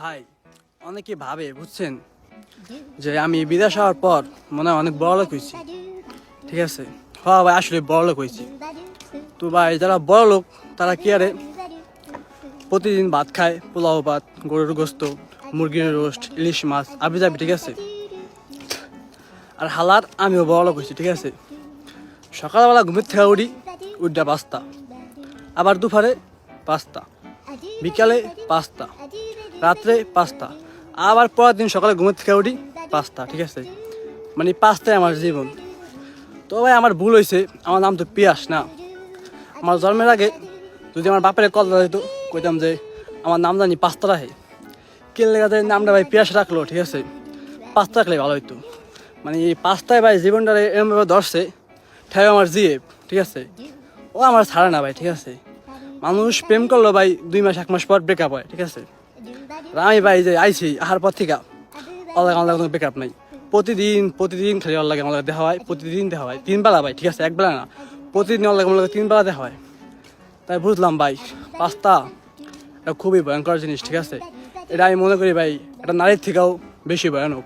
ভাই অনেকে ভাবে বুঝছেন যে আমি বিদেশ হওয়ার পর মনে হয় অনেক বড় লোক হয়েছি, ঠিক আছে। হ্যাঁ ভাই, আসলে বড় লোক হয়েছি। তো ভাই যারা বড় লোক তারা কি আরে প্রতিদিন ভাত খায়, পোলাও ভাত, গরুর গোস্ত, মুরগির রোস্ট, ইলিশ মাছ আবি যাবি, ঠিক আছে। আর হালার আমিও বড় লোক হয়েছি, ঠিক আছে। সকালবেলা ঘুমের থেকে উঠা পাঁচটা, আবার দুপুরে পাঁচটা, বিকালে পাঁচটা, রাত্রে পাঁচটা, আবার পরের দিন সকালে ঘুমের থেকে উঠি পাঁচটা, ঠিক আছে। মানে পাঁচটায় আমার জীবন। তো ভাই আমার ভুল হয়েছে, আমার নাম তো পিয়াস না। আমার জন্মের আগে যদি আমার বাপের কল দিত, কইতাম যে আমার নাম জানি পাঁচটা রাখে, কে লেগে যায় নামটা ভাই পিয়াস রাখলো, ঠিক আছে। পাঁচটা রাখলে ভালো হইতো। মানে এই পাঁচটায় ভাই জীবনটা এরমভাবে ধরছে, ঠেবে আমার জিয়ে, ঠিক আছে। ও আমার ছাড়ে না ভাই, ঠিক আছে। মানুষ প্রেম করলো ভাই 2 মাস 1 মাস পর ব্রেকআপ হয়, ঠিক আছে। আর আমি ভাই যে আইছি আহার পর থেকে আমার কোনো ব্রেকআপ নাই। প্রতিদিন খালি ওর লাগে আমার দেখা হয়, প্রতিদিন দেখা হয় 3 বেলা ভাই, ঠিক আছে, 1 বেলা না, প্রতিদিন ওর লাগে আমার 3 বেলা দেখা হয়। তাই বুঝলাম ভাই পাঁচটা এটা খুবই ভয়ঙ্কর জিনিস, ঠিক আছে। এটা আমি মনে করি ভাই এটা নারীর থেকেও বেশি ভয়ানক।